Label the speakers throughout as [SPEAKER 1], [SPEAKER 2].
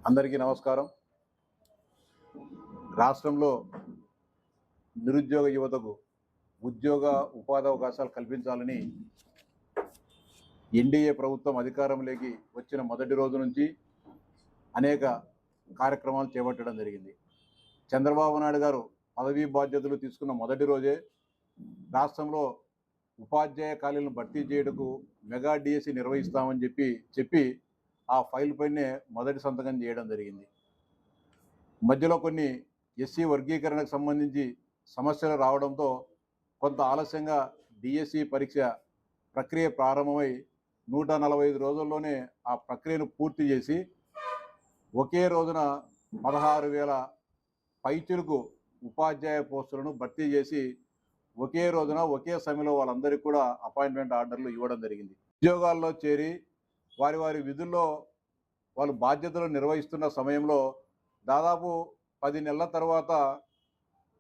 [SPEAKER 1] అందరికీ నమస్కారం. రాష్ట్రంలో నిరుద్యోగ యువతకు ఉద్యోగ ఉపాధి అవకాశాలు కల్పించాలని ఎన్డీఏ ప్రభుత్వం అధికారంలోకి వచ్చిన మొదటి రోజు నుంచి అనేక కార్యక్రమాలు చేపట్టడం జరిగింది. చంద్రబాబు నాయుడు గారు పదవీ బాధ్యతలు తీసుకున్న మొదటి రోజే రాష్ట్రంలో ఉపాధ్యాయ ఖాళీలను భర్తీ చేయడానికి మెగా డిఎస్సి నిర్వహిస్తామని చెప్పి ఆ ఫైల్ పైనే మొదటి సంతకం చేయడం జరిగింది. మధ్యలో కొన్ని ఎస్సీ వర్గీకరణకు సంబంధించి సమస్యలు రావడంతో కొంత ఆలస్యంగా డిఎస్సి పరీక్ష ప్రక్రియ ప్రారంభమై 145 రోజుల్లోనే ఆ ప్రక్రియను పూర్తి చేసి ఒకే రోజున 16,000 పైచిలుకు ఉపాధ్యాయ పోస్టులను భర్తీ చేసి ఒకే రోజున ఒకే సమయంలో వాళ్ళందరికీ కూడా అపాయింట్మెంట్ ఆర్డర్లు ఇవ్వడం జరిగింది. ఉద్యోగాల్లో చేరి వారి వారి విధుల్లో వాళ్ళు బాధ్యతలు నిర్వహిస్తున్న సమయంలో దాదాపు 10 నెలల తర్వాత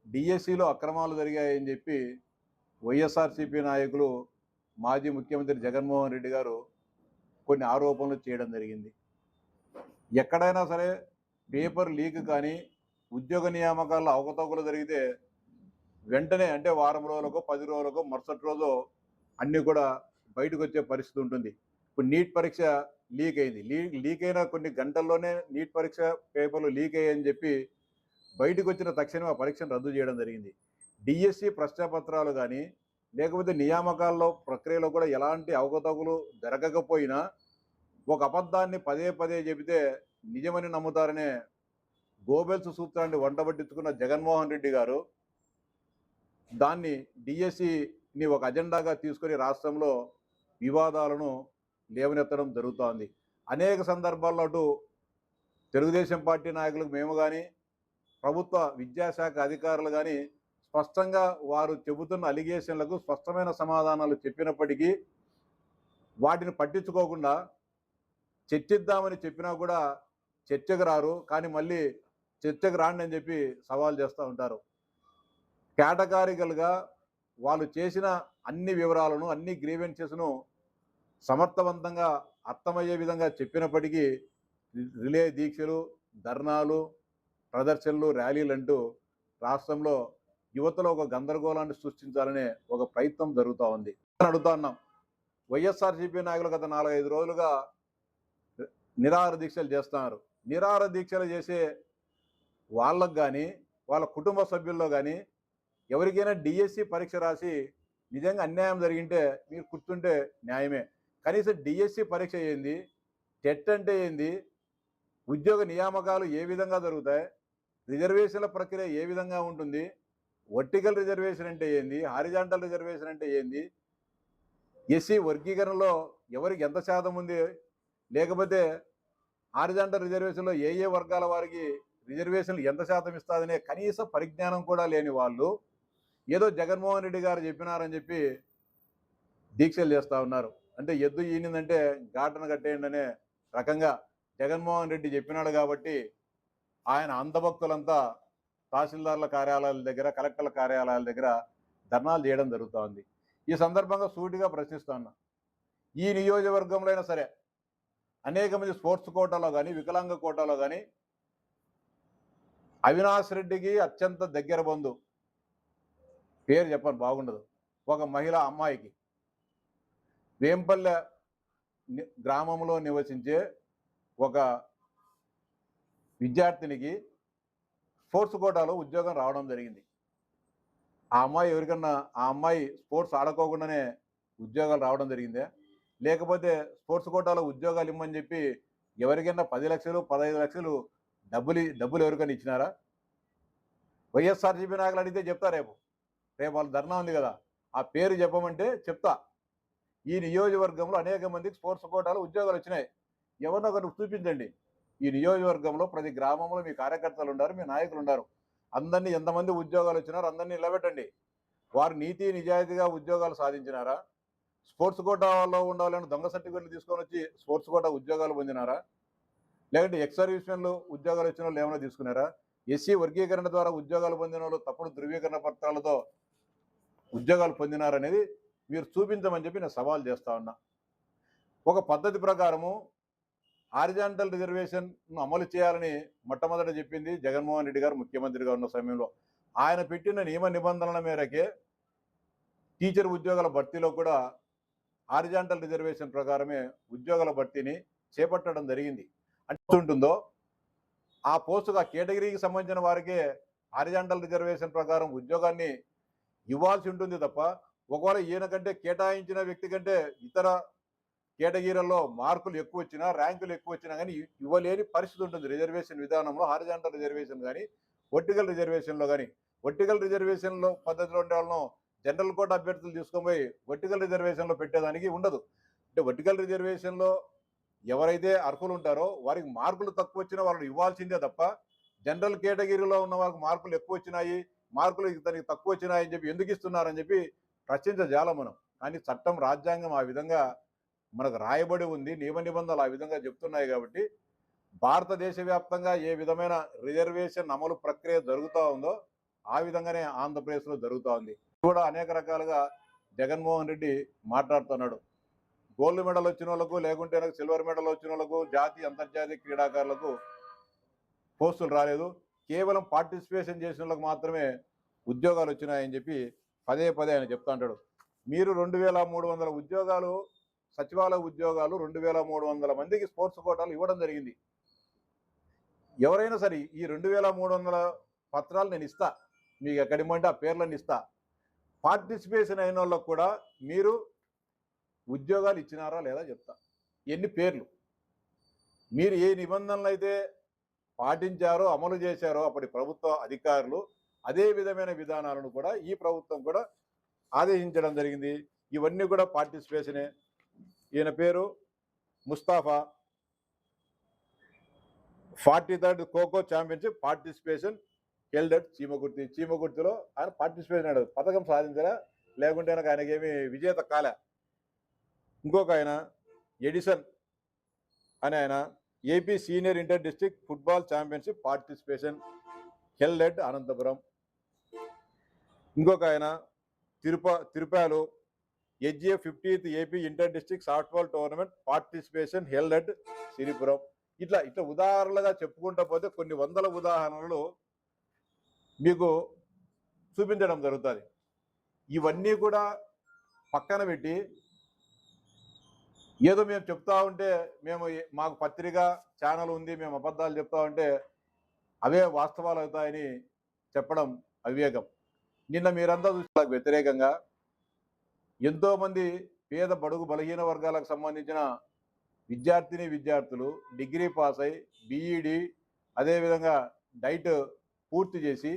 [SPEAKER 1] డిఎస్సిలో అక్రమాలు జరిగాయని చెప్పి వైఎస్ఆర్సీపీ నాయకులు మాజీ ముఖ్యమంత్రి జగన్మోహన్ రెడ్డి గారు కొన్ని ఆరోపణలు చేయడం జరిగింది. ఎక్కడైనా సరే పేపర్ లీక్ కానీ ఉద్యోగ నియామకాల్లో అవకతవకలు జరిగితే వెంటనే అంటే వారం రోజులకో 10 రోజులకో మరుసటి రోజు అన్నీ కూడా బయటకు వచ్చే పరిస్థితి ఉంటుంది. ఇప్పుడు నీట్ పరీక్ష లీక్ అయింది. లీక్ అయిన కొన్ని గంటల్లోనే నీట్ పరీక్ష పేపర్లు లీక్ అయ్యాయని చెప్పి బయటకు వచ్చిన తక్షణం ఆ పరీక్షను రద్దు చేయడం జరిగింది. డిఎస్సి ప్రశ్నపత్రాలు కానీ లేకపోతే నియామకాల్లో ప్రక్రియలో కూడా ఎలాంటి అవకతవకలు జరగకపోయినా ఒక అబద్ధాన్ని పదే పదే చెబితే నిజమని నమ్ముతారనే గోబెల్స్ సూత్రాన్ని వంటబట్టించుకున్న జగన్మోహన్ రెడ్డి గారు దాన్ని డిఎస్సిని ఒక అజెండాగా తీసుకొని రాష్ట్రంలో వివాదాలను లేవనెత్తడం జరుగుతోంది. అనేక సందర్భాల్లో అటు తెలుగుదేశం పార్టీ నాయకులకు మేము కానీ ప్రభుత్వ విద్యాశాఖ అధికారులు కానీ స్పష్టంగా వారు చెబుతున్న అలిగేషన్లకు స్పష్టమైన సమాధానాలు చెప్పినప్పటికీ వాటిని పట్టించుకోకుండా చర్చిద్దామని చెప్పినా కూడా చర్చకు రారు. కానీ మళ్ళీ చర్చకు రాండి అని చెప్పి సవాల్ చేస్తూ ఉంటారు. కేటగారికల్గా వాళ్ళు చేసిన అన్ని వివరాలను అన్ని గ్రీవెన్సెస్ను సమర్థవంతంగా అర్థమయ్యే విధంగా చెప్పినప్పటికీ రిలే దీక్షలు, ధర్నాలు, ప్రదర్శనలు, ర్యాలీలు అంటూ రాష్ట్రంలో యువతలో ఒక గందరగోళాన్ని సృష్టించాలనే ఒక ప్రయత్నం జరుగుతూ ఉంది. అడుగుతా ఉన్నాం, వైఎస్ఆర్సీపీ నాయకులు గత 4-5 రోజులుగా నిరాహార దీక్షలు చేస్తున్నారు. నిరాహార దీక్షలు చేసే వాళ్ళకు కానీ వాళ్ళ కుటుంబ సభ్యుల్లో కానీ ఎవరికైనా డిఎస్సి పరీక్ష రాసి నిజంగా అన్యాయం జరిగింటే మీరు కూర్చుంటే న్యాయమే. కనీసం డిఎస్సి పరీక్ష ఏంది, టెట్ అంటే ఏంది, ఉద్యోగ నియామకాలు ఏ విధంగా జరుగుతాయి, రిజర్వేషన్ల ప్రక్రియ ఏ విధంగా ఉంటుంది, వర్టికల్ రిజర్వేషన్ అంటే ఏంది, హారిజాంటల్ రిజర్వేషన్ అంటే ఏంది, ఎస్సీ వర్గీకరణలో ఎవరికి ఎంత శాతం ఉంది, లేకపోతే హారిజాంటల్ రిజర్వేషన్లో ఏ ఏ వర్గాల వారికి రిజర్వేషన్లు ఎంత శాతం ఇస్తుందనే కనీస పరిజ్ఞానం కూడా లేని వాళ్ళు ఏదో జగన్మోహన్ రెడ్డి గారు చెప్పినారని చెప్పి దీక్షలు చేస్తూ ఉన్నారు. అంటే ఎద్దు ఈనిందంటే ఘాటన కట్టేయండి అనే రకంగా జగన్మోహన్ రెడ్డి చెప్పినాడు కాబట్టి ఆయన అంధభక్తులంతా తహసీల్దార్ల కార్యాలయాల దగ్గర, కలెక్టర్ల కార్యాలయాల దగ్గర ధర్నాలు చేయడం జరుగుతోంది. ఈ సందర్భంగా సూటిగా ప్రశ్నిస్తా ఉన్నా, ఈ నియోజకవర్గంలో అయినా సరే అనేక మంది స్పోర్ట్స్ కోటాలో కానీ వికలాంగ కోటాలో కానీ అవినాష్ రెడ్డికి అత్యంత దగ్గర బంధు, పేరు చెప్పను బాగుండదు, ఒక మహిళ అమ్మాయికి వేంపల్లె గ్రామంలో నివసించే ఒక విద్యార్థినికి స్పోర్ట్స్ కోటాలో ఉద్యోగం రావడం జరిగింది. ఆ అమ్మాయి స్పోర్ట్స్ ఆడుకోకుండానే ఉద్యోగాలు రావడం జరిగిందే, లేకపోతే స్పోర్ట్స్ కోటాలో ఉద్యోగాలు ఇమ్మని చెప్పి ఎవరికైనా 10 లక్షలు 15 లక్షలు డబ్బులు ఎవరికైనా ఇచ్చినారా? వైఎస్ఆర్సీపీ నాయకులు అడిగితే చెప్తా, రేపు వాళ్ళ ధర్నా ఉంది కదా, ఆ పేరు చెప్పమంటే చెప్తా. ఈ నియోజకవర్గంలో అనేక మందికి స్పోర్ట్స్ కోటాలో ఉద్యోగాలు వచ్చినాయి. ఎవరినో ఒకరు చూపించండి. ఈ నియోజకవర్గంలో ప్రతి గ్రామంలో మీ కార్యకర్తలు ఉన్నారు, మీ నాయకులు ఉన్నారు. అందరినీ ఎంతమంది ఉద్యోగాలు వచ్చినారో అందరినీ నిలబెట్టండి. వారు నీతి నిజాయితీగా ఉద్యోగాలు సాధించినారా? స్పోర్ట్స్ కోటాలో ఉండాలని దొంగ సర్టిఫికెట్లు తీసుకొని వచ్చి స్పోర్ట్స్ కోటా ఉద్యోగాలు పొందినారా? లేదంటే ఎక్స్ సర్వీస్మెన్లు ఉద్యోగాలు వచ్చిన వాళ్ళు ఏమైనా తీసుకున్నారా? ఎస్సీ వర్గీకరణ ద్వారా ఉద్యోగాలు పొందిన వాళ్ళు తప్పుడు ధృవీకరణ పత్రాలతో ఉద్యోగాలు పొందినారనేది మీరు చూపించమని చెప్పి నేను సవాల్ చేస్తా ఉన్నా. ఒక పద్ధతి ప్రకారము హారిజాంటల్ రిజర్వేషన్ అమలు చేయాలని మొట్టమొదట చెప్పింది జగన్మోహన్ రెడ్డి గారు ముఖ్యమంత్రిగా ఉన్న సమయంలో. ఆయన పెట్టిన నియమ నిబంధనల మేరకే టీచర్ ఉద్యోగాల భర్తీలో కూడా హారిజాంటల్ రిజర్వేషన్ ప్రకారమే ఉద్యోగాల భర్తీని చేపట్టడం జరిగింది. అంటే ఉంటుందో ఆ పోస్టుకు ఆ కేటగిరీకి సంబంధించిన వారికే హారిజాంటల్ రిజర్వేషన్ ప్రకారం ఉద్యోగాన్ని ఇవ్వాల్సి ఉంటుంది తప్ప, ఒకవేళ ఈయన కంటే కేటాయించిన వ్యక్తి కంటే ఇతర కేటగిరీలలో మార్కులు ఎక్కువ వచ్చినా, ర్యాంకులు ఎక్కువ వచ్చినా కానీ ఇవ్వలేని పరిస్థితి ఉంటుంది రిజర్వేషన్ విధానంలో. హారిజాంటల్ రిజర్వేషన్ కానీ వర్టికల్ రిజర్వేషన్లో కానీ, వర్టికల్ రిజర్వేషన్లో పద్ధతిలో ఉండే వాళ్ళను జనరల్ కోట అభ్యర్థులు తీసుకొని పోయి వర్టికల్ రిజర్వేషన్లో పెట్టేదానికి ఉండదు. అంటే వర్టికల్ రిజర్వేషన్లో ఎవరైతే అర్హులు ఉంటారో వారికి మార్కులు తక్కువ వచ్చినా వాళ్ళు ఇవ్వాల్సిందే తప్ప, జనరల్ కేటగిరీలో ఉన్న వాళ్ళకి మార్కులు ఎక్కువ వచ్చినాయి, మార్కులు ఇతనికి తక్కువ వచ్చినాయని చెప్పి ఎందుకు ఇస్తున్నారని చెప్పి ప్రశ్నించజాలం మనం. కానీ చట్టం, రాజ్యాంగం ఆ విధంగా మనకు రాయబడి ఉంది, నియమ నిబంధనలు ఆ విధంగా చెప్తున్నాయి. కాబట్టి భారతదేశ వ్యాప్తంగా ఏ విధమైన రిజర్వేషన్ అమలు ప్రక్రియ జరుగుతూ ఉందో ఆ విధంగానే ఆంధ్రప్రదేశ్లో జరుగుతూ ఉంది. కూడా అనేక రకాలుగా జగన్మోహన్ రెడ్డి మాట్లాడుతున్నాడు. గోల్డ్ మెడల్ వచ్చిన వాళ్ళకు, లేకుంటే సిల్వర్ మెడల్ వచ్చిన వాళ్ళకు, జాతీయ అంతర్జాతీయ క్రీడాకారులకు పోస్టులు రాలేదు, కేవలం పార్టిసిపేషన్ చేసిన వాళ్ళకు మాత్రమే ఉద్యోగాలు వచ్చినాయని చెప్పి పదే పదే ఆయన చెప్తా ఉంటాడు. మీరు 2300 ఉద్యోగాలు, సచివాలయ ఉద్యోగాలు 2300 మందికి స్పోర్ట్స్ కోటాలు ఇవ్వడం జరిగింది. ఎవరైనా సరే ఈ 2300 పత్రాలు నేను ఇస్తా, మీకు ఎక్కడిమంటే ఆ పేర్లను ఇస్తా. పార్టిసిపేషన్ అయిన వాళ్ళకు కూడా మీరు ఉద్యోగాలు ఇచ్చినారా లేదా చెప్తా. ఎన్ని పేర్లు, మీరు ఏ నిబంధనలు అయితే పాటించారో, అమలు చేశారో అప్పటి ప్రభుత్వ అధికారులు, అదే విధమైన విధానాలను కూడా ఈ ప్రభుత్వం కూడా ఆదేశించడం జరిగింది. ఇవన్నీ కూడా పార్టిసిపేషనే. ఈయన పేరు Mustafa. 43rd kho kho championship participation held at Chimakurthi. చీమకుర్తిలో ఆయన పార్టిసిపేషన్ అయ్యాడు, పథకం సాధించరా, లేకుంటే ఆయనకేమి విజేత కాలే. ఇంకొక ఆయన ఎడిసన్ అని ఆయన AP senior inter district football championship participation held at Anantapuram. ఇంకొక ఆయన Tirupalu HGF 50th AP inter district softball tournament participation held at Siripuram. ఇట్లా ఉదాహరణలుగా చెప్పుకుంటూ పోతే కొన్ని వందల ఉదాహరణలు మీకు చూపించడం జరుగుతుంది. ఇవన్నీ కూడా పక్కన పెట్టి ఏదో మేము చెప్తా ఉంటే, మాకు పత్రిక ఛానల్ ఉంది, మేము అబద్ధాలు చెప్తా ఉంటే అవే వాస్తవాలు అవుతాయని చెప్పడం అవివేకం. నిన్న మీరంతా చూసి వ్యతిరేకంగా ఎంతోమంది పేద బడుగు బలహీన వర్గాలకు సంబంధించిన విద్యార్థులు డిగ్రీ పాస్ అయి బీఈడి అదేవిధంగా డైట్ పూర్తి చేసి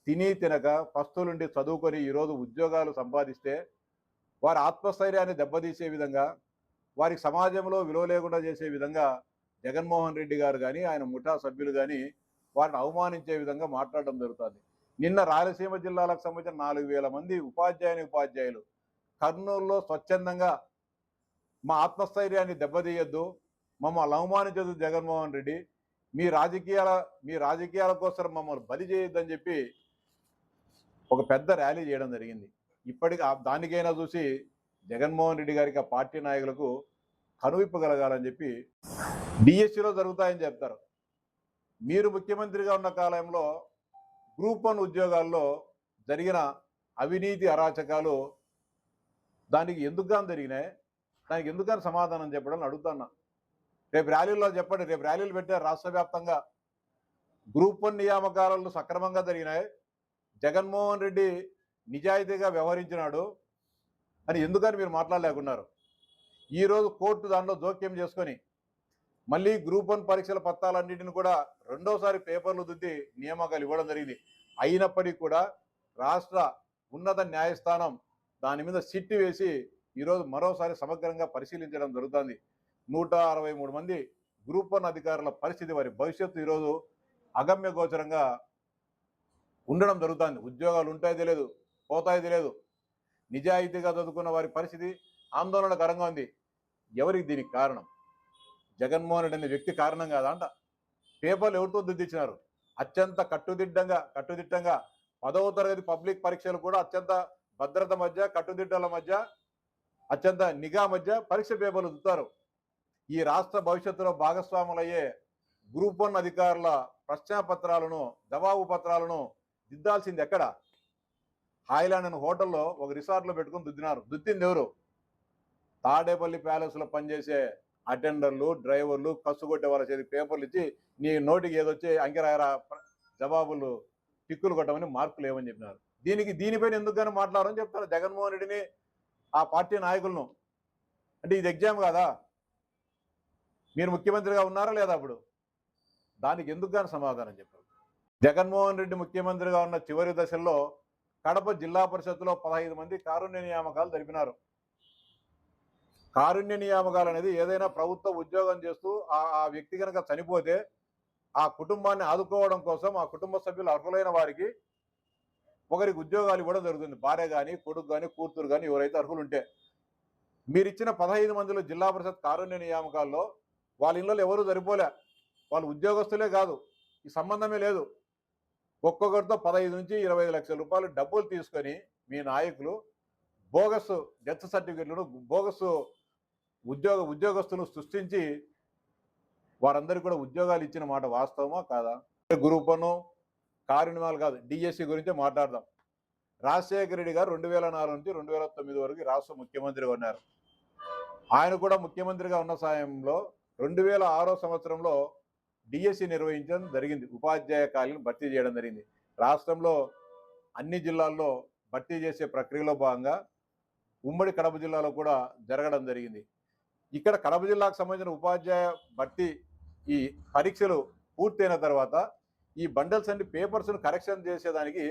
[SPEAKER 1] తిని తినక పస్తులుండి చదువుకొని ఈరోజు ఉద్యోగాలు సంపాదిస్తే వారి ఆత్మస్థైర్యాన్ని దెబ్బతీసే విధంగా, వారికి సమాజంలో విలువ లేకుండా చేసే విధంగా జగన్మోహన్ రెడ్డి గారు కానీ ఆయన ముఠా సభ్యులు కానీ వారిని అవమానించే విధంగా మాట్లాడడం జరుగుతుంది. నిన్న రాయలసీమ జిల్లాలకు సంబంధించిన 4000 మంది ఉపాధ్యాయులు కర్నూలులో స్వచ్ఛందంగా మా ఆత్మస్థైర్యాన్ని దెబ్బతీయొద్దు, మమ్మల్ని అవమానించదు జగన్మోహన్ రెడ్డి, మీ రాజకీయాల కోసం మమ్మల్ని బలి చేయొద్దని చెప్పి ఒక పెద్ద ర్యాలీ చేయడం జరిగింది. ఇప్పటికి దానికైనా చూసి జగన్మోహన్ రెడ్డి గారికి, ఆ పార్టీ నాయకులకు కనువిప్పగలగాలని చెప్పి డిఎస్సిలో జరుగుతాయని చెప్తారు. మీరు ముఖ్యమంత్రిగా ఉన్న కాలంలో గ్రూప్ 1 ఉద్యోగాల్లో జరిగిన అవినీతి అరాచకాలు దానికి ఎందుకుగాని జరిగినాయి, దానికి ఎందుకని సమాధానం చెప్పడం అడుగుతున్నా. రేపు ర్యాలీలో చెప్పండి. రేపు ర్యాలీలు పెట్టారు రాష్ట్ర వ్యాప్తంగా, గ్రూప్ 1 నియామకాలను సక్రమంగా జరిగినాయి, జగన్మోహన్ రెడ్డి నిజాయితీగా వ్యవహరించినాడు అని ఎందుకని మీరు మాట్లాడలేకున్నారు? ఈరోజు కోర్టు దానిలో జోక్యం చేసుకొని మళ్ళీ గ్రూప్ 1 పరీక్షల పత్రాలన్నింటిని కూడా రెండోసారి పేపర్లు దిద్ది నియామకాలు ఇవ్వడం జరిగింది. అయినప్పటికీ కూడా రాష్ట్ర ఉన్నత న్యాయస్థానం దాని మీద సిట్టు వేసి ఈరోజు మరోసారి సమగ్రంగా పరిశీలించడం జరుగుతుంది. 163 మంది గ్రూప్ 1 అధికారుల పరిస్థితి, వారి భవిష్యత్తు ఈరోజు అగమ్య గోచరంగా ఉండడం జరుగుతుంది. ఉద్యోగాలు ఉంటాయో తెలియదు, పోతాయో తెలియదు. నిజాయితీగా చదువుకున్న వారి పరిస్థితి ఆందోళనకరంగా ఉంది. ఎవరికి దీనికి కారణం? జగన్మోహన్ రెడ్డి అనే వ్యక్తి కారణం కాదంట. పేపర్లు ఎవరితో దిద్దించినారు? అత్యంత కట్టుదిట్టంగా 10వ తరగతి పబ్లిక్ పరీక్షలు కూడా అత్యంత భద్రత మధ్య, కట్టుదిట్టల మధ్య, అత్యంత నిఘా మధ్య పరీక్ష పేపర్లు దిద్దుతారు. ఈ రాష్ట్ర భవిష్యత్తులో భాగస్వాములయ్యే గ్రూప్ 1 అధికారుల ప్రశ్నాపత్రాలను, జవాబు పత్రాలను దిద్దాల్సింది ఎక్కడ? హాయిలాండ్ అనే హోటల్లో ఒక రిసార్ట్లో పెట్టుకుని దుద్దినారు. దుద్దింది ఎవరు? తాడేపల్లి ప్యాలెస్లో పనిచేసే అటెండర్లు, డ్రైవర్లు, కసుగొట్టే వాళ్ళ చేతి పేపర్లు ఇచ్చి నీ నోటికి ఏదొచ్చి అంకెరాయరా జవాబులు టిక్కులు కొట్టమని మార్కులు ఏమని చెప్పినారు. దీనిపైన ఎందుకు మాట్లాడారని చెప్తారు జగన్మోహన్ రెడ్డిని, ఆ పార్టీ నాయకులను. అంటే ఇది ఎగ్జామ్ కాదా? మీరు ముఖ్యమంత్రిగా ఉన్నారా లేదా? అప్పుడు దానికి ఎందుకు సమాధానం చెప్పారు. జగన్మోహన్ రెడ్డి ముఖ్యమంత్రిగా ఉన్న చివరి దశల్లో కడప జిల్లా పరిషత్తులో 15 మంది కారుణ్య నియామకాలు జరిపినారు. కారుణ్య నియామకాలు అనేది ఏదైనా ప్రభుత్వ ఉద్యోగం చేస్తూ ఆ వ్యక్తి కనుక చనిపోతే ఆ కుటుంబాన్ని ఆదుకోవడం కోసం ఆ కుటుంబ సభ్యులు అర్హులైన వారికి ఒకరికి ఉద్యోగాలు ఇవ్వడం జరుగుతుంది. భార్య కానీ, కొడుకు కానీ, కూతురు కానీ ఎవరైతే అర్హులు ఉంటే. మీరు ఇచ్చిన 15 మందిలో జిల్లా పరిషత్ కారుణ్య నియామకాల్లో వాళ్ళ ఇళ్ళలో ఎవరు సరిపోలే. వాళ్ళు ఉద్యోగస్తులే కాదు, ఈ సంబంధమే లేదు. ఒక్కొక్కరితో 15 నుంచి 25 లక్షల రూపాయలు డబ్బులు తీసుకొని మీ నాయకులు బోగస్ డెత్ సర్టిఫికెట్లను, బోగస్ ఉద్యోగస్తులను సృష్టించి వారందరికీ కూడా ఉద్యోగాలు ఇచ్చిన మాట వాస్తవమా కాదా? గ్రూప్ 1 కారుణ్యాలు కాదు, డిఎస్సి గురించే మాట్లాడదాం. రాజశేఖర రెడ్డి గారు 2004 నుంచి 2009 వరకు రాష్ట్ర ముఖ్యమంత్రిగా ఉన్నారు. ఆయన కూడా ముఖ్యమంత్రిగా ఉన్న సమయంలో 2006 సంవత్సరంలో డిఎస్సి నిర్వహించడం జరిగింది. ఉపాధ్యాయ ఖాళీలను భర్తీ చేయడం జరిగింది. రాష్ట్రంలో అన్ని జిల్లాల్లో భర్తీ చేసే ప్రక్రియలో భాగంగా ఉమ్మడి కడప జిల్లాలో కూడా జరగడం జరిగింది. ఇక్కడ కడప జిల్లాకు సంబంధించిన ఉపాధ్యాయ భర్తీ ఈ పరీక్షలు పూర్తయిన తర్వాత ఈ బండిల్స్ అన్ని పేపర్స్ను కరెక్షన్ చేసేదానికి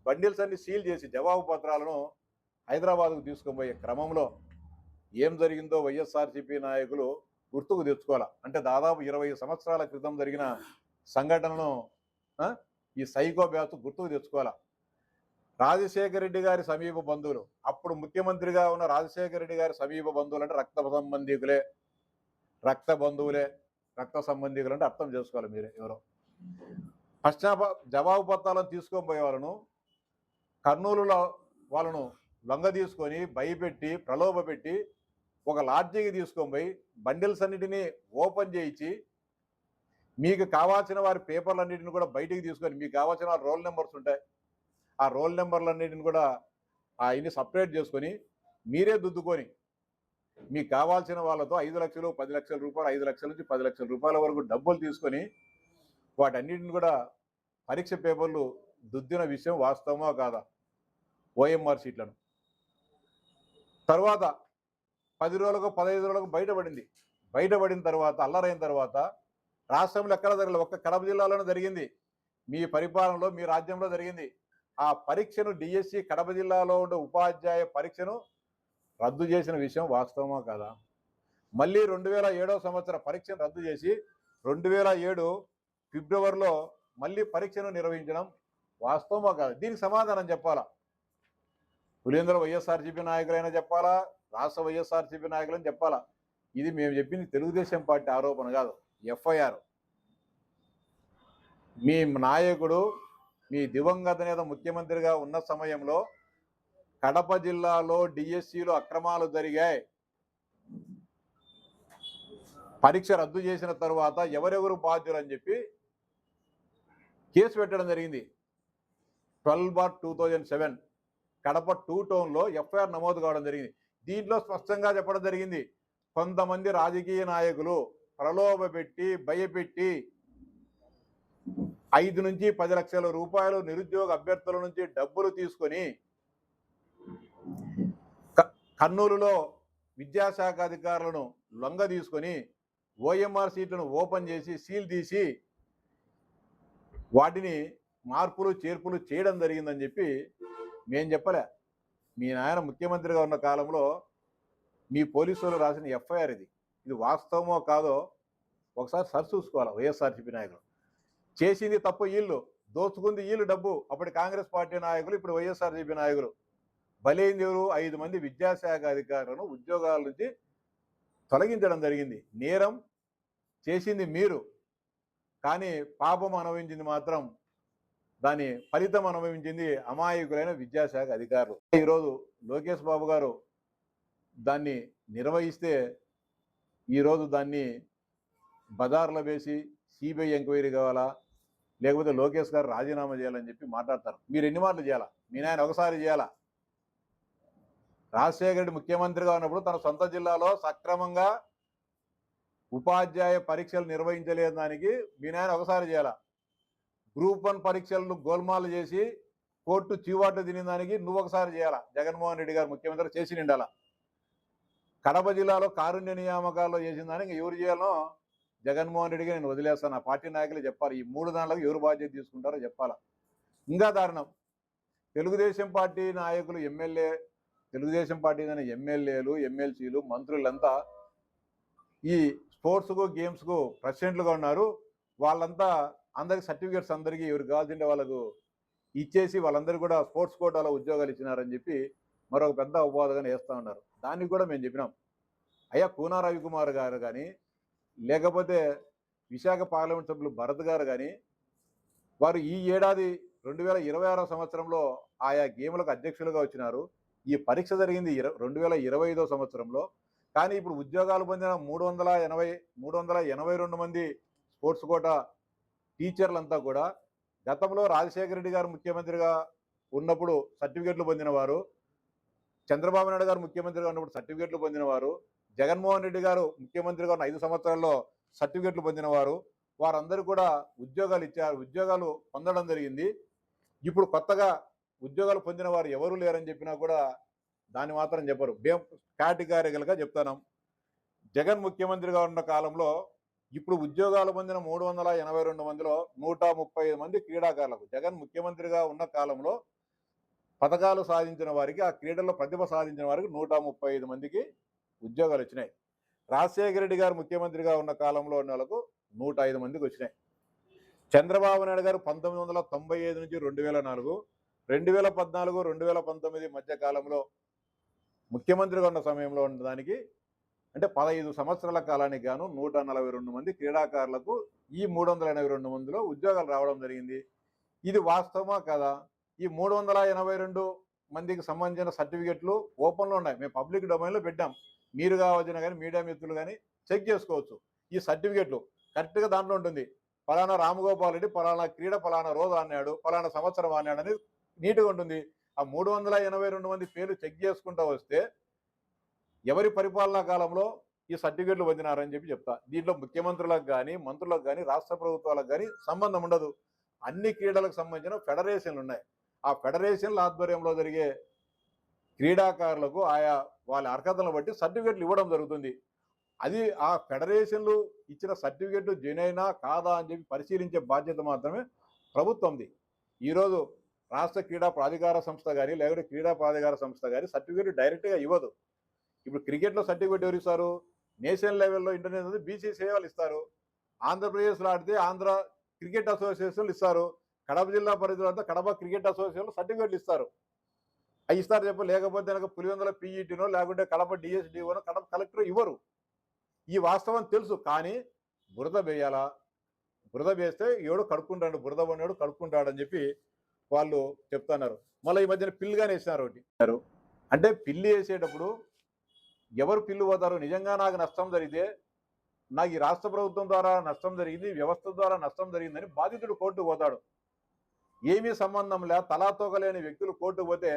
[SPEAKER 1] బండిల్స్ అన్ని సీల్ చేసి జవాబు పత్రాలను హైదరాబాద్కు తీసుకొని పోయే క్రమంలో ఏం జరిగిందో వైఎస్ఆర్సీపీ నాయకులు గుర్తుకు తెచ్చుకోవాలా. అంటే దాదాపు 20 సంవత్సరాల క్రితం జరిగిన సంఘటనను ఈ సైకో బ్యాచ్ గుర్తుకు తెచ్చుకోవాలా. రాజశేఖర రెడ్డి గారి సమీప బంధువులు, అప్పుడు ముఖ్యమంత్రిగా ఉన్న రాజశేఖర రెడ్డి గారి సమీప బంధువులు అంటే రక్త సంబంధికులే, రక్త సంబంధికులు అంటే అర్థం చేసుకోవాలి మీరే ఎవరో. జవాబు పత్రాలను తీసుకొని పోయే వాళ్ళను కర్నూలులో వాళ్ళను లొంగ తీసుకొని భయపెట్టి ప్రలోభ పెట్టి ఒక లాడ్జికి తీసుకొని పోయి బండిల్స్ అన్నిటినీ ఓపెన్ చేయించి మీకు కావాల్సిన వారి పేపర్లన్నిటిని కూడా బయటికి తీసుకొని మీకు కావాల్సిన రోల్ నెంబర్స్ ఉంటాయి, ఆ రోల్ నెంబర్లన్నిటిని కూడా ఇన్ని సపరేట్ చేసుకొని మీరే దుద్దుకొని మీకు కావాల్సిన వాళ్ళతో 5 లక్షలు 10 లక్షల రూపాయలు, 5 లక్షల నుంచి 10 లక్షల రూపాయల వరకు డబ్బులు తీసుకొని వాటన్నిటిని కూడా పరీక్ష పేపర్లు దుద్దిన విషయం వాస్తవమా కాదా? ఓఎంఆర్ షీట్లను తర్వాత 10 రోజులకు 15 రోజులకు బయటపడిన తర్వాత అల్లరైన తర్వాత రాష్ట్రంలో ఎక్కడ జరగలేదు, ఒక్క కడప జిల్లాలోనే జరిగింది. మీ పరిపాలనలో మీ రాజ్యంలో జరిగింది. ఆ పరీక్షను డిఎస్సి కడప జిల్లాలో ఉండే ఉపాధ్యాయ పరీక్షను రద్దు చేసిన విషయం వాస్తవమా కాదా? మళ్ళీ 2007 సంవత్సర పరీక్షను రద్దు చేసి 2007 ఫిబ్రవరిలో మళ్ళీ పరీక్షను నిర్వహించడం వాస్తవమా కాదా? దీనికి సమాధానం చెప్పాలా. పులివెందుల వైఎస్ఆర్సీపీ నాయకులైనా చెప్పాలా, రాష్ట్ర వైఎస్ఆర్సీపీ నాయకులని చెప్పాలా. ఇది మేము చెప్పింది తెలుగుదేశం పార్టీ ఆరోపణ కాదు, ఎఫ్ఐఆర్. మీ నాయకుడు మీ దివంగత నేత ముఖ్యమంత్రిగా ఉన్న సమయంలో కడప జిల్లాలో డిఎస్సిలో అక్రమాలు జరిగాయి. పరీక్ష రద్దు చేసిన తర్వాత ఎవరెవరు బాధ్యులు అని చెప్పి కేసు పెట్టడం జరిగింది. 12/2007 కడప 2 టౌన్లో ఎఫ్ఐఆర్ నమోదు కావడం జరిగింది. దీంట్లో స్పష్టంగా చెప్పడం జరిగింది, కొంతమంది రాజకీయ నాయకులు ప్రలోభ పెట్టి భయపెట్టి 5 నుంచి 10 లక్షల రూపాయలు నిరుద్యోగ అభ్యర్థుల నుంచి డబ్బులు తీసుకొని కర్నూలులో విద్యాశాఖ అధికారులను లొంగ తీసుకొని ఓఎంఆర్ సీట్లను ఓపెన్ చేసి సీల్ తీసి వాటిని మార్పులు చేర్పులు చేయడం జరిగిందని చెప్పి మేము చెప్పలే. మీ నాయన ముఖ్యమంత్రిగా ఉన్న కాలంలో మీ పోలీసులు రాసిన ఎఫ్ఐఆర్ ఇది వాస్తవమో కాదో ఒకసారి సరి చూసుకోవాలి. వైఎస్ఆర్సీపీ నాయకులు చేసింది తప్పు, వీళ్ళు దోచుకుంది వీళ్ళు డబ్బు. అప్పటి కాంగ్రెస్ పార్టీ నాయకులు, ఇప్పుడు వైఎస్ఆర్సీపీ నాయకులు. బలైంది ఎవరు? 5 మంది విద్యాశాఖ అధికారులను ఉద్యోగాల నుంచి తొలగించడం జరిగింది. నేరం చేసింది మీరు, కానీ పాపం అనుభవించింది మాత్రం, దాని ఫలితం అనుభవించింది అమాయకులైన విద్యాశాఖ అధికారులు. ఈరోజు లోకేష్ బాబు గారు దాన్ని నిర్వహిస్తే ఈరోజు దాన్ని బజార్లో వేసి సిబిఐ ఎంక్వైరీ కావాలా, లేకపోతే లోకేష్ గారు రాజీనామా చేయాలని చెప్పి మాట్లాడతారు. మీరు ఎన్ని మాటలు చేయాలా? మీ నాయన ఒకసారి చేయాలా? రాజశేఖర రెడ్డి ముఖ్యమంత్రిగా ఉన్నప్పుడు తన సొంత జిల్లాలో సక్రమంగా ఉపాధ్యాయ పరీక్షలు నిర్వహించలేదు దానికి మీ నాయన ఒకసారి చేయాలా? గ్రూప్ 1 పరీక్షలను గోల్మాలు చేసి కోర్టు చీవాట్లు తినే దానికి నువ్వు ఒకసారి చేయాలా? జగన్మోహన్ రెడ్డి గారు ముఖ్యమంత్రి చేసి నిండాలా? కడప జిల్లాలో కారుణ్య నియామకాల్లో చేసిన దానికి ఎవరు చేయాలో జగన్మోహన్ రెడ్డిగా నేను వదిలేస్తాను. ఆ పార్టీ నాయకులు చెప్పాలి. ఈ 3 దానిలకు ఎవరు బాధ్యత తీసుకుంటారో చెప్పాలా. ఇంకా దారుణం, తెలుగుదేశం పార్టీ నాయకులు తెలుగుదేశం పార్టీ ఎమ్మెల్యేలు, ఎమ్మెల్సీలు, మంత్రులంతా ఈ స్పోర్ట్స్కు, గేమ్స్కు ప్రెసిడెంట్లుగా ఉన్నారు. వాళ్ళంతా అందరికి సర్టిఫికేట్స్ అందరికీ ఎవరు కావాల్సింటే వాళ్ళకు ఇచ్చేసి వాళ్ళందరూ కూడా స్పోర్ట్స్ కోటాలో ఉద్యోగాలు ఇచ్చినారని చెప్పి మరొక పెద్ద ఉపాధగానే వేస్తూ ఉన్నారు. దానికి కూడా మేము చెప్పినాం, అయ్యా కూనా రవికుమార్ గారు కానీ, లేకపోతే విశాఖ పార్లమెంట్ సభ్యులు భరత్ గారు కానీ, వారు ఈ ఏడాది 2026 సంవత్సరంలో ఆయా గేములకు అధ్యక్షులుగా వచ్చినారు. ఈ పరీక్ష జరిగింది 2025 సంవత్సరంలో. కానీ ఇప్పుడు ఉద్యోగాలు పొందిన 382 మంది స్పోర్ట్స్ కోటా టీచర్లంతా కూడా గతంలో రాజశేఖర రెడ్డి గారు ముఖ్యమంత్రిగా ఉన్నప్పుడు సర్టిఫికెట్లు పొందినవారు, చంద్రబాబు నాయుడు గారు ముఖ్యమంత్రిగా ఉన్నప్పుడు సర్టిఫికెట్లు పొందినవారు, జగన్మోహన్ రెడ్డి గారు ముఖ్యమంత్రిగా ఉన్న 5 సంవత్సరాల్లో సర్టిఫికెట్లు పొందినవారు, వారందరూ కూడా ఉద్యోగాలు ఇచ్చారు, ఉద్యోగాలు పొందడం జరిగింది. ఇప్పుడు కొత్తగా ఉద్యోగాలు పొందిన వారు ఎవరు లేరని చెప్పినా కూడా దాన్ని మాత్రం చెప్పరు. కేటగిరికల్గా చెప్తాను. జగన్ ముఖ్యమంత్రిగా ఉన్న కాలంలో ఇప్పుడు ఉద్యోగాలు పొందిన 382 మందిలో 135 మంది క్రీడాకారులకు, జగన్ ముఖ్యమంత్రిగా ఉన్న కాలంలో పథకాలు సాధించిన వారికి, ఆ క్రీడల్లో ప్రతిభ సాధించిన వారికి 135 మందికి ఉద్యోగాలు వచ్చినాయి. రాజశేఖర రెడ్డి గారు ముఖ్యమంత్రిగా ఉన్న కాలంలో ఉన్న వాళ్ళకు 105 మందికి వచ్చినాయి. చంద్రబాబు నాయుడు గారు 1995 నుంచి 2004, 2014, 2019 మధ్య కాలంలో ముఖ్యమంత్రిగా ఉన్న సమయంలో ఉన్నదానికి అంటే 15 సంవత్సరాల కాలానికి గాను 142 మంది క్రీడాకారులకు ఈ 382 మందిలో ఉద్యోగాలు రావడం జరిగింది. ఇది వాస్తవమా కదా? ఈ 382 మందికి సంబంధించిన సర్టిఫికెట్లు ఓపెన్లో ఉన్నాయి. మేము పబ్లిక్ డొమైన్లో పెట్టాం. మీరు కావచ్చిన కానీ మీడియా మిత్రులు కానీ చెక్ చేసుకోవచ్చు. ఈ సర్టిఫికెట్లు కరెక్ట్గా దాంట్లో ఉంటుంది. ఫలానా రామగోపాల్ రెడ్డి ఫలానా క్రీడ ఫలానా రోజు ఆడినాడు, ఫలానా సంవత్సరం ఆడినాడు అనేది నీట్గా ఉంటుంది. ఆ 382 మంది పేర్లు చెక్ చేసుకుంటూ వస్తే ఎవరి పరిపాలనా కాలంలో ఈ సర్టిఫికెట్లు పొందినారని చెప్పి చెప్తా. దీంట్లో ముఖ్యమంత్రులకు కానీ, మంత్రులకు కానీ, రాష్ట్ర ప్రభుత్వాలకు కానీ సంబంధం ఉండదు. అన్ని క్రీడలకు సంబంధించిన ఫెడరేషన్లు ఉన్నాయి. ఆ ఫెడరేషన్ల ఆధ్వర్యంలో జరిగే క్రీడాకారులకు ఆయా వాళ్ళ అర్హతలను బట్టి సర్టిఫికెట్లు ఇవ్వడం జరుగుతుంది. అది ఆ ఫెడరేషన్లు ఇచ్చిన సర్టిఫికెట్ జెన్యునా కాదా అని చెప్పి పరిశీలించే బాధ్యత మాత్రమే ప్రభుత్వంది. ఈరోజు రాష్ట్ర క్రీడా ప్రాధికార సంస్థ కానీ, లేకపోతే క్రీడా ప్రాధికార సంస్థ కానీ సర్టిఫికెట్ డైరెక్ట్గా ఇవ్వదు. ఇప్పుడు క్రికెట్లో సర్టిఫికెట్ ఎవరు ఇస్తారు? నేషనల్ లెవెల్లో ఇంటర్నేషనల్ బీసీసీఐ వాళ్ళు ఇస్తారు. ఆంధ్రప్రదేశ్లో ఆడితే ఆంధ్ర క్రికెట్ అసోసియేషన్లు ఇస్తారు. కడప జిల్లా పరిధిలో అంతా కడప క్రికెట్ అసోసియేషన్లు సర్టిఫికెట్లు ఇస్తారు. అవి ఇస్తారు చెప్ప, లేకపోతే కనుక పులివెందుల పీఈటీనో లేకుంటే కడప డిఎస్డిఓనో కడప కలెక్టర్ ఇవ్వరు. ఈ వాస్తవం తెలుసు. కానీ బురద వేయాలా? బురద వేస్తే ఎవడు కడుక్కుంటాడు, బురద పడినాడు కడుక్కుంటాడని చెప్పి వాళ్ళు చెప్తున్నారు. మళ్ళీ ఈ మధ్యన పిల్లుగానే వేసినారు ఒకటి. అంటే పిల్లి వేసేటప్పుడు ఎవరు పిల్లు పోతారు? నిజంగా నాకు నష్టం జరిగితే, నాకు ఈ రాష్ట్ర ప్రభుత్వం ద్వారా నష్టం జరిగింది, వ్యవస్థ ద్వారా నష్టం జరిగిందని బాధితుడు కోర్టుకు పోతాడు. ఏమీ సంబంధం లే, తలాతోకలేని వ్యక్తులు కోర్టుకు పోతే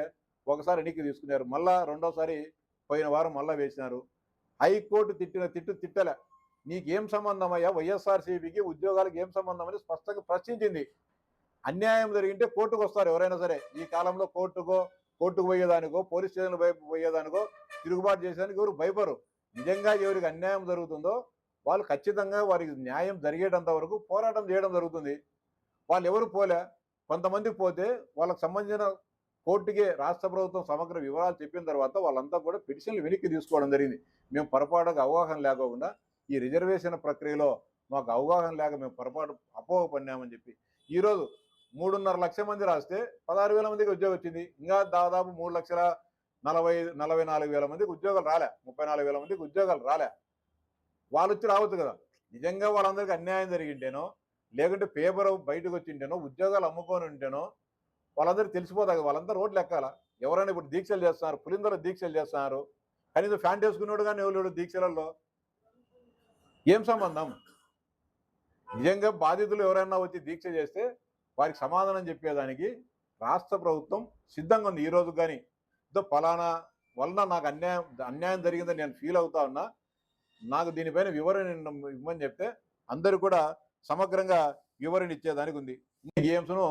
[SPEAKER 1] ఒకసారి ఎన్నిక తీసుకున్నారు, మళ్ళా రెండోసారి పోయిన వారం మళ్ళా వేసినారు. హైకోర్టు తిట్టలే. నీకేం సంబంధం అయ్యా, వైఎస్ఆర్సీపీకి ఉద్యోగాలకు ఏం సంబంధం అని స్పష్టంగా ప్రశ్నించింది. అన్యాయం జరిగింటే కోర్టుకు వస్తారు ఎవరైనా సరే. ఈ కాలంలో కోర్టుకు పోయేదానికో, పోలీస్ స్టేషన్లు పోయేదానికో, తిరుగుబాటు చేసేదానికి ఎవరు భయపడరు. నిజంగా ఎవరికి అన్యాయం జరుగుతుందో వాళ్ళు ఖచ్చితంగా వారికి న్యాయం జరిగేటంత వరకు పోరాటం చేయడం జరుగుతుంది. వాళ్ళు ఎవరు పోలే. కొంతమంది పోతే వాళ్ళకు సంబంధించిన కోర్టుకే రాష్ట్ర ప్రభుత్వం సమగ్ర వివరాలు చెప్పిన తర్వాత వాళ్ళంతా కూడా పిటిషన్లు వెనక్కి తీసుకోవడం జరిగింది. మేము పొరపాటుగా అవగాహన లేకోకుండా ఈ రిజర్వేషన్ ప్రక్రియలో మాకు అవగాహన లేక మేము పొరపాటు అపోహ పడినామని చెప్పి ఈరోజు 3.5 లక్షల మంది రాస్తే 16,000 మందికి ఉద్యోగం వచ్చింది. ఇంకా దాదాపు 3,44,000 మందికి ఉద్యోగాలు రాలే, 34,000 మందికి ఉద్యోగాలు రాలే. వాళ్ళు వచ్చి రావచ్చు కదా. నిజంగా వాళ్ళందరికీ అన్యాయం జరిగింటేనో, లేకుంటే పేపర్ బయటకు వచ్చింటేనో, ఉద్యోగాలు అమ్ముకొని ఉంటేనో వాళ్ళందరికీ తెలిసిపోతాయి. వాళ్ళందరూ రోడ్లు ఎక్కాల. ఎవరైనా ఇప్పుడు దీక్షలు చేస్తున్నారు, పులిందరూ దీక్షలు చేస్తున్నారు. కనీసం ఫ్యాంట్ వేసుకున్నాడు కానీ ఎవరు దీక్షలలో. ఏం సంబంధం? నిజంగా బాధితులు ఎవరైనా వచ్చి దీక్ష చేస్తే వారికి సమాధానం చెప్పేదానికి రాష్ట్ర ప్రభుత్వం సిద్ధంగా ఉంది. ఈ రోజు కానీ ఇదో పలానా వలన నాకు అన్యాయం జరిగిందని నేను ఫీల్ అవుతా ఉన్నా, నాకు దీనిపైన వివరణ ఇవ్వమని చెప్తే అందరూ కూడా సమగ్రంగా వివరణ ఇచ్చేదానికి ఉంది. ఈ గేమ్స్ను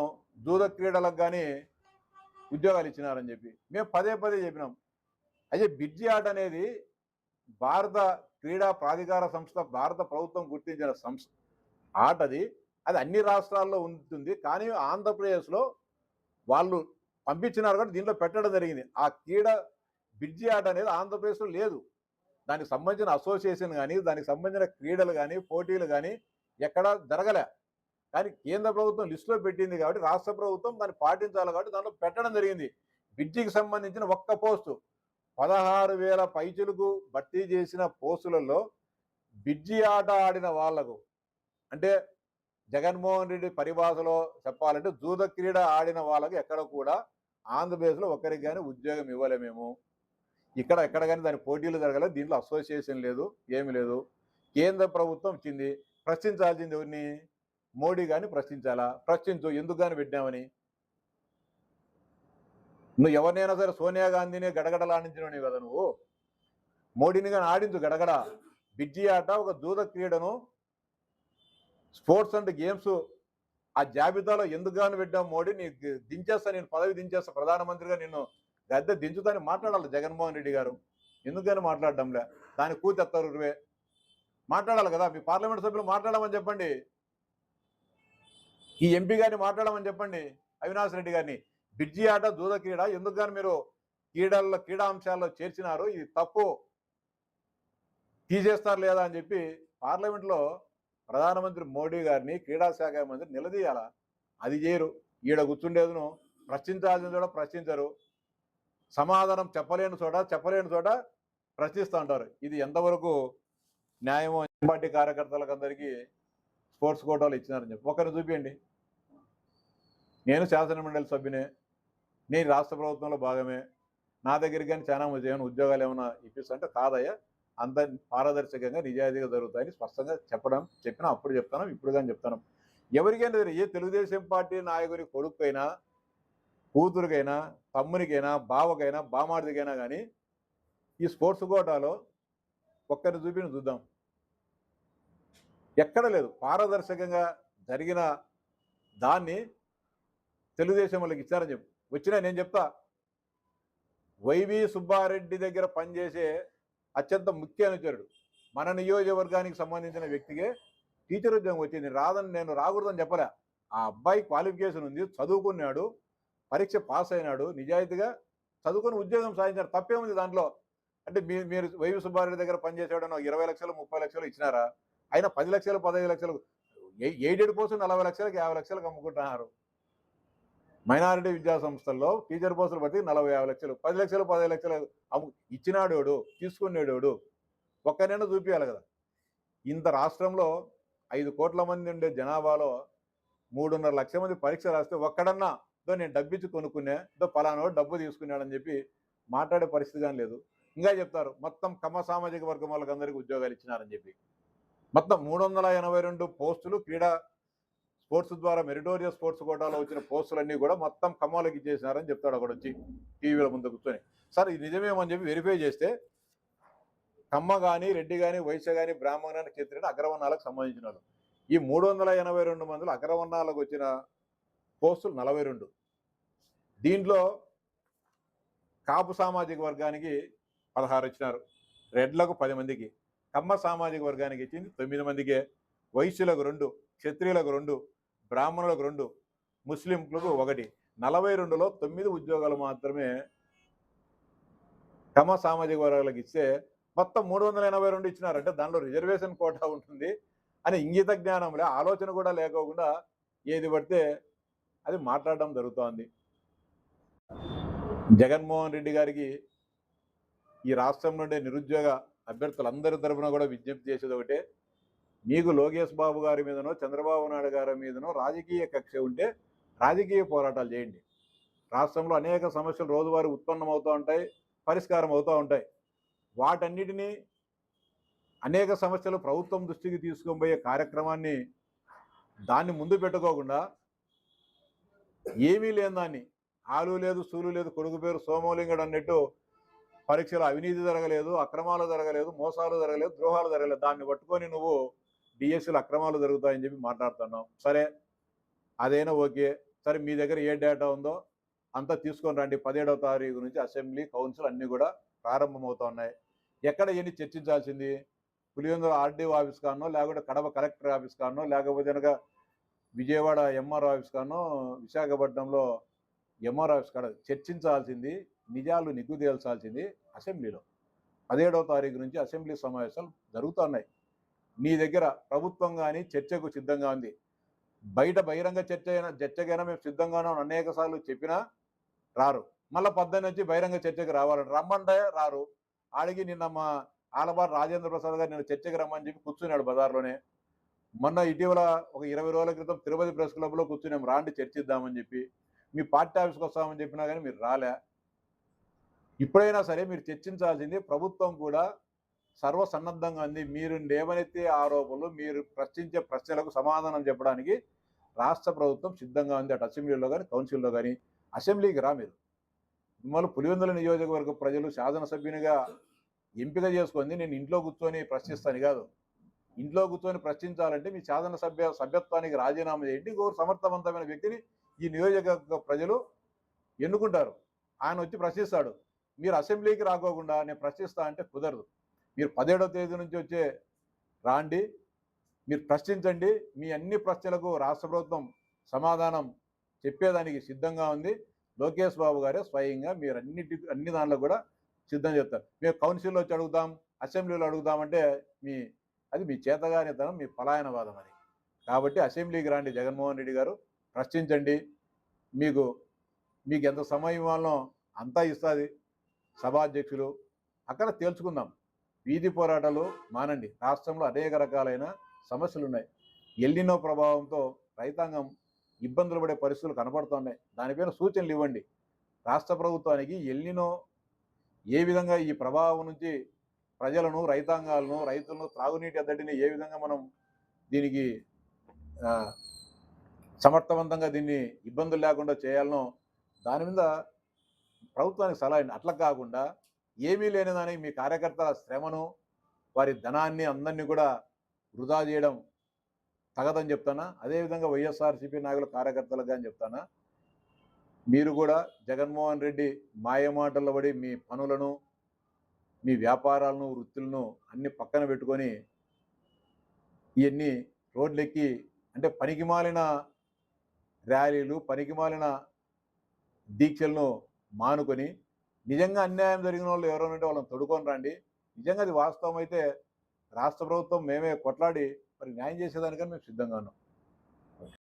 [SPEAKER 1] జూద క్రీడలకు కానీ ఉద్యోగాలు ఇచ్చినారని చెప్పి మేము పదే పదే చెప్పినాం. అయితే బిడ్జి ఆట అనేది భారత క్రీడా ప్రాధికార సంస్థ, భారత ప్రభుత్వం గుర్తించిన సంస్థ ఆటది. అది అన్ని రాష్ట్రాల్లో ఉంటుంది. కానీ ఆంధ్రప్రదేశ్లో వాళ్ళు పంపించినారు కాబట్టి దీంట్లో పెట్టడం జరిగింది. ఆ క్రీడ బిడ్జి ఆట అనేది ఆంధ్రప్రదేశ్లో లేదు. దానికి సంబంధించిన అసోసియేషన్ కానీ, దానికి సంబంధించిన క్రీడలు కానీ, పోటీలు కానీ ఎక్కడా జరగలే. కానీ కేంద్ర ప్రభుత్వం లిస్టులో పెట్టింది కాబట్టి రాష్ట్ర ప్రభుత్వం దాన్ని పాటించాలి కాబట్టి దాంట్లో పెట్టడం జరిగింది. బిడ్జికి సంబంధించిన ఒక్క పోస్టు 16,000 పైచులకు భర్తీ చేసిన పోస్టులలో బిడ్జి ఆట ఆడిన వాళ్లకు, అంటే జగన్మోహన్ రెడ్డి పరిభాషలో చెప్పాలంటే జూద క్రీడ ఆడిన వాళ్ళకి ఎక్కడ కూడా ఆంధ్రప్రదేశ్లో ఒక్కరికి కానీ ఉద్యోగం ఇవ్వలే మేము. ఎక్కడ కానీ దాని పోటీలు జరగలేదు. దీంట్లో అసోసియేషన్ లేదు, ఏమి లేదు. కేంద్ర ప్రభుత్వం ఇచ్చింది. ప్రశ్నించాల్సింది ఎవరిని? మోడీ కానీ ప్రశ్నించాలా? ప్రశ్నించు, ఎందుకు కానీ పెట్టామని. నువ్వు ఎవరినైనా సరే సోనియా గాంధీని గడగడలాడించినవి కదా నువ్వు. మోడీని కానీ ఆడించు గడగడ. బిడ్జి ఆట ఒక జూద క్రీడను స్పోర్ట్స్ అండ్ గేమ్స్ ఆ జాబితాలో ఎందుకు కానీ పెట్టావు మోడీ? నీకు దించేస్తా, నేను పదవి దించేస్తా, ప్రధానమంత్రిగా నిన్ను గద్దె దించుతాని మాట్లాడాలి జగన్మోహన్ రెడ్డి గారు. ఎందుకని మాట్లాడడంలే? దాని కూతెత్తారు రువే మాట్లాడాలి కదా. మీ పార్లమెంట్ సభ్యులు మాట్లాడమని చెప్పండి, ఈ ఎంపీ గారిని మాట్లాడమని చెప్పండి, అవినాష్ రెడ్డి గారిని. బిడ్జి ఆట జూద క్రీడ ఎందుకు కానీ మీరు క్రీడా అంశాల్లో చేర్చినారు, ఇది తప్పు, తీసేస్తారు లేదా అని చెప్పి పార్లమెంట్లో ప్రధానమంత్రి మోడీ గారిని, క్రీడా శాఖ మంత్రి నిలదీయాలా? అది చేయరు. ఈడ కూర్చుండేదును ప్రశ్నించాల్సిన చోట ప్రశ్నించరు, సమాధానం చెప్పలేని చోట ప్రశ్నిస్తూ ఉంటారు. ఇది ఎంతవరకు న్యాయమో? పార్టీ కార్యకర్తలకు అందరికీ స్పోర్ట్స్ కోటాలు ఇచ్చినారని చెప్పి ఒకరిని చూపించండి. నేను శాసనమండలి సభ్యునే, నేను రాష్ట్ర ప్రభుత్వంలో భాగమే, నా దగ్గరికి కానీ చాలా మంది ఏమైనా ఉద్యోగాలు ఏమైనా ఇప్పిస్తుంటే కాదయ్యా, అంత పారదర్శకంగా నిజాయితీగా జరుగుతాయని స్పష్టంగా చెప్పినా అప్పుడు చెప్తాను, ఇప్పుడు కానీ చెప్తాను. ఎవరికైనా ఏ తెలుగుదేశం పార్టీ నాయకుడి కొడుకైనా, కూతురికైనా, తమ్మునికైనా, బావకైనా, బామార్దికైనా కానీ ఈ స్పోర్ట్స్ కోటాలో ఒక్కరిని చూద్దాం. ఎక్కడ లేదు. పారదర్శకంగా జరిగిన దాన్ని తెలుగుదేశం వాళ్ళకి ఇచ్చారని చెప్పి వచ్చినా నేను చెప్తా. వైవి సుబ్బారెడ్డి దగ్గర పనిచేసే అత్యంత ముఖ్య అనుచరుడు, మన నియోజకవర్గానికి సంబంధించిన వ్యక్తికే టీచర్ ఉద్యోగం వచ్చింది. నేను రాకూడదని చెప్పలే. ఆ అబ్బాయి క్వాలిఫికేషన్ ఉంది, చదువుకున్నాడు, పరీక్ష పాస్ అయినాడు, నిజాయితీగా చదువుకుని ఉద్యోగం సాధించాడు. తప్పేముంది దాంట్లో? అంటే మీరు వైవి సుబ్బారెడ్డి దగ్గర పనిచేసేవాడు 20 లక్షలు 30 లక్షలు ఇచ్చినారా? అయినా 10 లక్షలు 15 లక్షలు ఎయిడెడ్ పోస్టులు 40 లక్షలకు 50 లక్షలకు అమ్ముకుంటున్నారు. మైనారిటీ విద్యా సంస్థల్లో టీచర్ పోస్టులు బట్టి 40-50 లక్షలు, 10 లక్షలు 15 లక్షలు ఇచ్చినాడోడు, తీసుకునేడోడు ఒక్కనైనా చూపించాలి కదా. ఇంత రాష్ట్రంలో 5 కోట్ల మంది ఉండే జనాభాలో 3.5 లక్షల మంది పరీక్ష రాస్తే ఒక్కడన్నా నేను డబ్బిచ్చి కొనుక్కునే, పలానోడు డబ్బు తీసుకున్నాడని చెప్పి మాట్లాడే పరిస్థితి కానీ లేదు. ఇంకా చెప్తారు మొత్తం కమ్మ సామాజిక వర్గం వాళ్ళకి అందరికీ ఉద్యోగాలు ఇచ్చినారని చెప్పి. మొత్తం 382 పోస్టులు స్పోర్ట్స్ ద్వారా మెరిటోరియస్ స్పోర్ట్స్ కోటాలో వచ్చిన పోస్టులన్నీ కూడా మొత్తం కమ్మలకి ఇచ్చేసినారని చెప్తాడు అక్కడ వచ్చి టీవీల ముందు కూర్చొని. సార్ ఇది నిజమేమని చెప్పి వెరిఫై చేస్తే కమ్మ కానీ, రెడ్డి కానీ, వైశ్య కానీ, బ్రాహ్మణ కానీ, క్షత్రియుడు, అగ్రవర్ణాలకు సంబంధించిన వాళ్ళు ఈ 382 మందిలో అగ్రవర్ణాలకు వచ్చిన పోస్టులు 42. దీంట్లో కాపు సామాజిక వర్గానికి 16 ఇచ్చినారు, రెడ్లకు 10 మందికి, కమ్మ సామాజిక వర్గానికి ఇచ్చింది 9 మందికే, వైశ్యులకు 2, క్షత్రియులకు 2, బ్రాహ్మణులకు 2, ముస్లింలకు 1. 42లో 9 ఉద్యోగాలు మాత్రమే కమ్మ సామాజిక వర్గాలకు ఇస్తే మొత్తం 382 ఇచ్చినారు. అంటే దానిలో రిజర్వేషన్ కోటా ఉంటుంది అని ఇంగిత జ్ఞానంలో ఆలోచన కూడా లేకోకుండా ఏది పడితే అది మాట్లాడడం జరుగుతోంది. జగన్మోహన్ రెడ్డి గారికి ఈ రాష్ట్రం నుండి నిరుద్యోగ అభ్యర్థులందరి తరఫున కూడా విజ్ఞప్తి చేసేది ఒకటే, మీకు లోకేష్ బాబు గారి మీదనో చంద్రబాబు నాయుడు గారి మీదనో రాజకీయ కక్ష ఉంటే రాజకీయ పోరాటాలు చేయండి. రాష్ట్రంలో అనేక సమస్యలు రోజువారీ ఉత్పన్నం అవుతూ ఉంటాయి, పరిష్కారం అవుతూ ఉంటాయి. వాటన్నిటినీ అనేక సమస్యలు ప్రభుత్వం దృష్టికి తీసుకొని పోయే కార్యక్రమాన్ని దాన్ని ముందు పెట్టుకోకుండా ఏమీ లేని దాన్ని ఆలు లేదు సూలు లేదు కొడుకు పేరు సోమలింగడు అన్నట్టు పరీక్షలు అవినీతి జరగలేదు, అక్రమాలు జరగలేదు, మోసాలు జరగలేదు, ద్రోహాలు జరగలేదు, దాన్ని పట్టుకొని నువ్వు డిఎస్సీలు అక్రమాలు జరుగుతాయని చెప్పి మాట్లాడుతున్నావు. సరే, అదైనా ఓకే. సరే, మీ దగ్గర ఏ డేటా ఉందో అంతా తీసుకొని రండి. 17వ తారీఖు నుంచి అసెంబ్లీ కౌన్సిల్ అన్నీ కూడా ప్రారంభమవుతా ఉన్నాయి. ఎక్కడ ఎన్ని చర్చించాల్సింది? పులివెందుల ఆర్డీఓ ఆఫీస్ కానో, లేకపోతే కడప కలెక్టర్ ఆఫీస్ కానో, లేకపోతే కనుక విజయవాడ ఎంఆర్ఓ ఆఫీస్ కానో, విశాఖపట్నంలో ఎంఆర్ఓ ఆఫీస్ కాడ చర్చించాల్సింది, నిజాలు నిగ్గు తేల్చాల్సింది అసెంబ్లీలో. 17వ తారీఖు నుంచి అసెంబ్లీ సమావేశాలు జరుగుతున్నాయి. నీ దగ్గర ప్రభుత్వం కానీ చర్చకు సిద్ధంగా ఉంది. బయట బహిరంగ చర్చకైనా మేము సిద్ధంగానే అనేక సార్లు చెప్పినా రారు. మళ్ళీ 18 నుంచి బహిరంగ చర్చకు రావాలంటే రమ్మంటే రారు. ఆడికి నిన్న మా ఆలబార్ రాజేంద్ర ప్రసాద్ గారు నిన్న చర్చకు రమ్మని చెప్పి కూర్చున్నాడు బజార్లోనే. మొన్న ఇటీవల ఒక 20 రోజుల క్రితం తిరుపతి ప్రెస్ క్లబ్లో కూర్చున్నాం, రాండి చర్చిద్దామని చెప్పి. మీ పార్టీ ఆఫీస్కి వస్తామని చెప్పినా కానీ మీరు రాలే. ఇప్పుడైనా సరే మీరు చర్చించాల్సింది. ప్రభుత్వం కూడా సర్వసన్నద్ధంగా ఉంది. మీరు లేవనెత్తే ఆరోపణలు, మీరు ప్రశ్నించే ప్రశ్నలకు సమాధానం చెప్పడానికి రాష్ట్ర ప్రభుత్వం సిద్ధంగా ఉంది. అటు అసెంబ్లీలో కానీ కౌన్సిల్లో కానీ. అసెంబ్లీకి రా మీరు. మిమ్మల్ని పులివెందుల నియోజకవర్గ ప్రజలు శాసనసభ్యునిగా ఎంపిక చేసుకుంది నేను ఇంట్లో కూర్చొని ప్రశ్నిస్తాను కాదు. ఇంట్లో కూర్చొని ప్రశ్నించాలంటే మీ సభ్యత్వానికి రాజీనామా చేయండి. ఇంకొక సమర్థవంతమైన వ్యక్తిని ఈ నియోజకవర్గ ప్రజలు ఎన్నుకుంటారు. ఆయన వచ్చి ప్రశ్నిస్తాడు. మీరు అసెంబ్లీకి రాకోకుండా నేను ప్రశ్నిస్తా అంటే కుదరదు. మీరు 17వ తేదీ నుంచి వచ్చే రాండి, మీరు ప్రశ్నించండి. మీ అన్ని ప్రశ్నలకు రాష్ట్ర ప్రభుత్వం సమాధానం చెప్పేదానికి సిద్ధంగా ఉంది. లోకేష్ బాబు గారే స్వయంగా మీరు అన్ని దానిలో కూడా సిద్ధం చెప్తారు. మేము కౌన్సిల్లో వచ్చి అడుగుతాం, అసెంబ్లీలో అడుగుతామంటే అది మీ చేతగానితనం, మీ పలాయనవాదం అది. కాబట్టి అసెంబ్లీకి రాండి జగన్మోహన్ రెడ్డి గారు, ప్రశ్నించండి. మీకు ఎంత సమయం ఇవ్వాలనో అంతా ఇస్తుంది సభాధ్యక్షులు. అక్కడ తేల్చుకుందాం. వీధి పోరాటాలు మానండి. రాష్ట్రంలో అనేక రకాలైన సమస్యలు ఉన్నాయి. ఎల్నినో ప్రభావంతో రైతాంగం ఇబ్బందులు పడే పరిస్థితులు కనపడుతున్నాయి. దానిపైన సూచనలు ఇవ్వండి రాష్ట్ర ప్రభుత్వానికి. ఎల్నినో ఏ విధంగా ఈ ప్రభావం నుంచి ప్రజలను, రైతాంగాలను, రైతులను, త్రాగునీటి ఎద్దడిని ఏ విధంగా మనం దీనికి సమర్థవంతంగా దీన్ని ఇబ్బందులు లేకుండా చేయాలనో దాని మీద ప్రభుత్వానికి సలహా. అట్లా కాకుండా ఏమీ లేని దానికి మీ కార్యకర్తల శ్రమను, వారి ధనాన్ని అందరినీ కూడా వృధా చేయడం తగదని చెప్తానా. అదేవిధంగా వైఎస్ఆర్సీపీ నాయకుల కార్యకర్తలుగా అని చెప్తానా. మీరు కూడా జగన్మోహన్ రెడ్డి మాయమాటల్లో పడి మీ పనులను, మీ వ్యాపారాలను, వృత్తులను అన్ని పక్కన పెట్టుకొని ఇవన్నీ రోడ్లెక్కి అంటే పనికిమాలిన ర్యాలీలు, పనికిమాలిన దీక్షలను మానుకొని నిజంగా అన్యాయం జరిగిన వాళ్ళు ఎవరైనా ఉంటే వాళ్ళని తొడుకొని రండి. నిజంగా అది వాస్తవం అయితే రాష్ట్ర ప్రభుత్వం మేమే కొట్లాడి మరి న్యాయం చేసేదానికని మేము సిద్ధంగా ఉన్నాం.